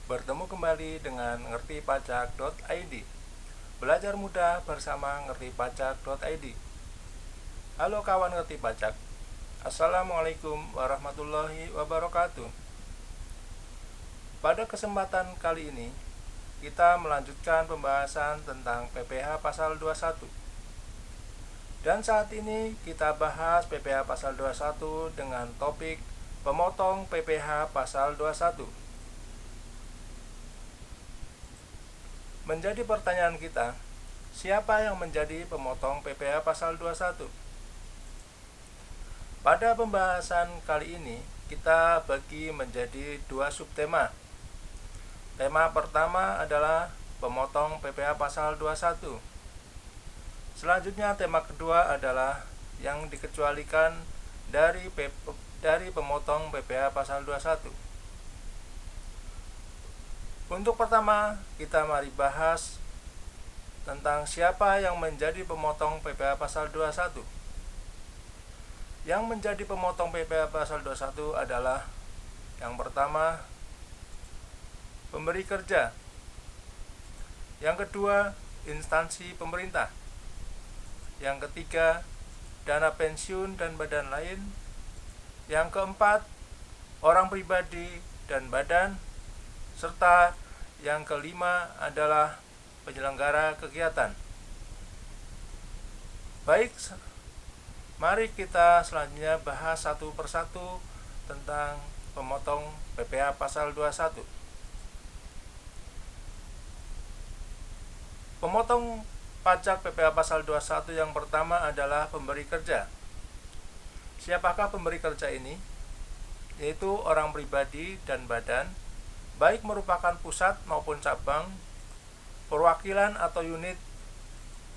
Bertemu kembali dengan ngertipajak.id. Belajar mudah bersama ngertipajak.id. Halo kawan ngerti pajak. Assalamualaikum warahmatullahi wabarakatuh. Pada kesempatan kali ini, kita melanjutkan pembahasan tentang PPh pasal 21. Dan saat ini kita bahas PPh pasal 21 dengan topik pemotong PPh pasal 21. Menjadi pertanyaan kita, siapa yang menjadi pemotong PPh pasal 21? Pada pembahasan kali ini, kita bagi menjadi dua subtema. Tema pertama adalah pemotong PPh pasal 21. Selanjutnya tema kedua adalah yang dikecualikan dari pemotong PPh pasal 21. Untuk pertama, kita mari bahas tentang siapa yang menjadi pemotong PPh pasal 21. Yang menjadi pemotong PPh pasal 21 adalah yang pertama, pemberi kerja. Yang kedua, instansi pemerintah. Yang ketiga, dana pensiun dan badan lain. Yang keempat, orang pribadi dan badan. Serta yang kelima adalah penyelenggara kegiatan. Baik, mari kita selanjutnya bahas satu persatu tentang pemotong PPh pasal 21. Pemotong pajak PPh pasal 21 yang pertama adalah pemberi kerja. Siapakah pemberi kerja ini? Yaitu orang pribadi dan badan, baik merupakan pusat maupun cabang, perwakilan atau unit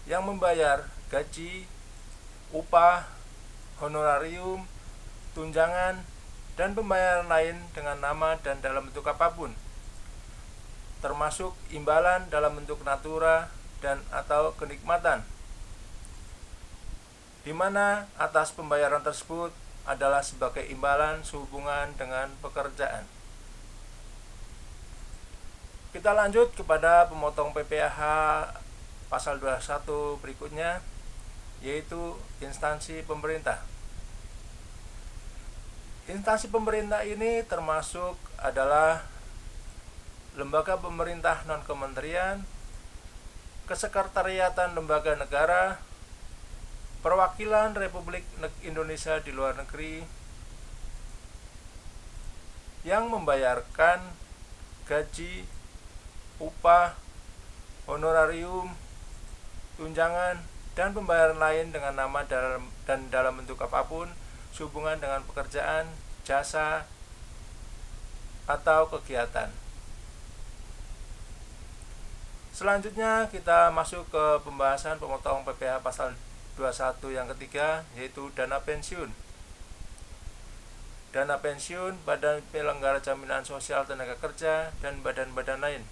yang membayar gaji, upah, honorarium, tunjangan, dan pembayaran lain dengan nama dan dalam bentuk apapun, termasuk imbalan dalam bentuk natura dan atau kenikmatan, di mana atas pembayaran tersebut adalah sebagai imbalan sehubungan dengan pekerjaan. Kita lanjut kepada pemotong PPh pasal 21 berikutnya, yaitu instansi pemerintah. Instansi pemerintah ini termasuk adalah lembaga pemerintah non-kementerian, kesekretariatan lembaga negara, perwakilan Republik Indonesia di luar negeri yang membayarkan gaji, upah, honorarium, tunjangan, dan pembayaran lain dengan nama dan dalam bentuk apapun sehubungan dengan pekerjaan, jasa, atau kegiatan. Selanjutnya kita masuk ke pembahasan pemotong PPh pasal 21 yang ketiga, yaitu dana pensiun. Dana pensiun, badan penyelenggara jaminan sosial tenaga kerja, dan badan-badan lain.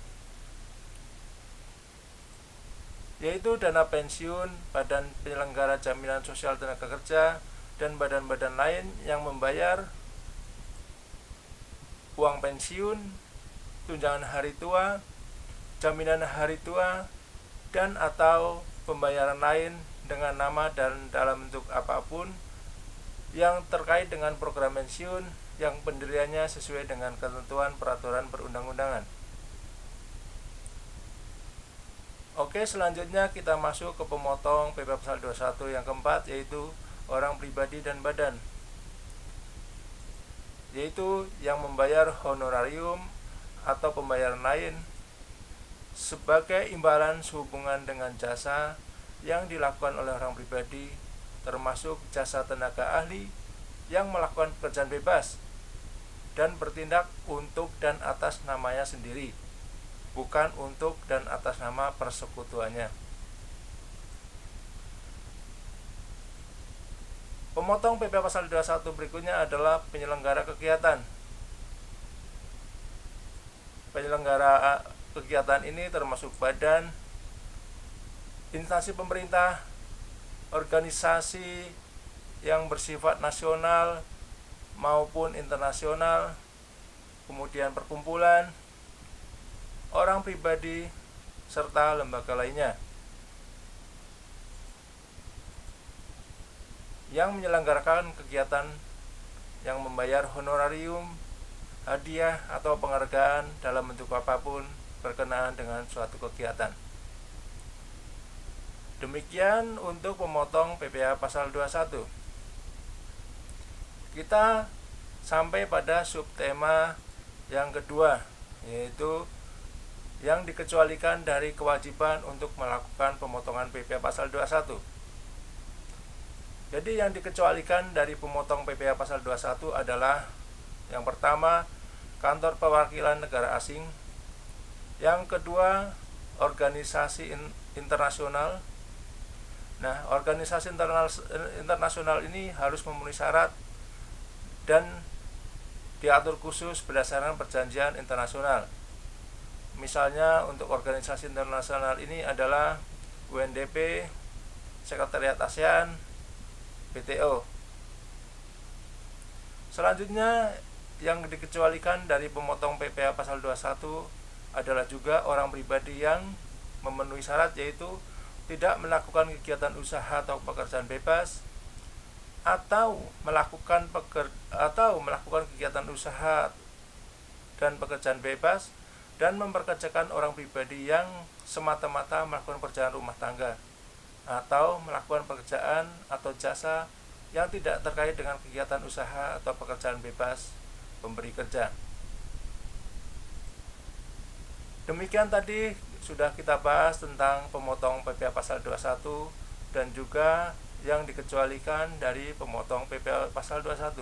Yaitu dana pensiun, badan penyelenggara jaminan sosial tenaga kerja, dan badan-badan lain yang membayar uang pensiun, tunjangan hari tua, jaminan hari tua, dan atau pembayaran lain dengan nama dan dalam bentuk apapun yang terkait dengan program pensiun yang pendiriannya sesuai dengan ketentuan peraturan perundang-undangan. Oke, selanjutnya kita masuk ke pemotong PPh pasal 21 yang keempat, yaitu orang pribadi dan badan, yaitu yang membayar honorarium atau pembayaran lain sebagai imbalan sehubungan dengan jasa yang dilakukan oleh orang pribadi, termasuk jasa tenaga ahli yang melakukan pekerjaan bebas dan bertindak untuk dan atas namanya sendiri, bukan untuk dan atas nama persekutuannya. Pemotong PPh pasal 21 berikutnya adalah penyelenggara kegiatan. Penyelenggara kegiatan ini termasuk badan, instansi pemerintah, organisasi yang bersifat nasional maupun internasional, kemudian perkumpulan, orang pribadi, serta lembaga lainnya yang menyelenggarakan kegiatan yang membayar honorarium, hadiah, atau penghargaan dalam bentuk apapun berkenaan dengan suatu kegiatan. Demikian untuk pemotong PPh pasal 21. Kita sampai pada subtema yang kedua, yaitu yang dikecualikan dari kewajiban untuk melakukan pemotongan PPh pasal 21. Jadi yang dikecualikan dari pemotong PPh pasal 21 adalah yang pertama, kantor perwakilan negara asing. Yang kedua, organisasi internasional. Nah, organisasi internasional ini harus memenuhi syarat dan diatur khusus berdasarkan perjanjian internasional. Misalnya untuk organisasi internasional ini adalah UNDP, Sekretariat ASEAN, WTO. Selanjutnya yang dikecualikan dari pemotong PPh pasal 21 adalah juga orang pribadi yang memenuhi syarat, yaitu tidak melakukan kegiatan usaha atau pekerjaan bebas, atau melakukan kegiatan usaha dan pekerjaan bebas dan memperkerjakan orang pribadi yang semata-mata melakukan pekerjaan rumah tangga atau melakukan pekerjaan atau jasa yang tidak terkait dengan kegiatan usaha atau pekerjaan bebas pemberi kerja. Demikian tadi sudah kita bahas tentang pemotong PPh pasal 21 dan juga yang dikecualikan dari pemotong PPh pasal 21.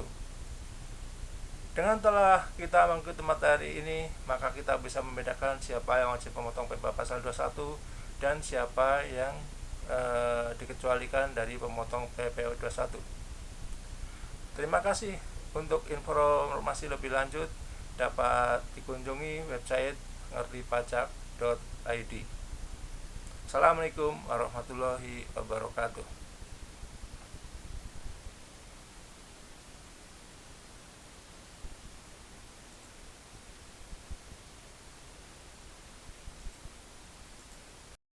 Dengan telah kita mengikuti materi ini, maka kita bisa membedakan siapa yang wajib memotong PPh pasal 21 dan siapa yang dikecualikan dari pemotong PPh 21. Terima kasih. Untuk informasi lebih lanjut dapat dikunjungi website ngertipajak.id. Assalamualaikum warahmatullahi wabarakatuh.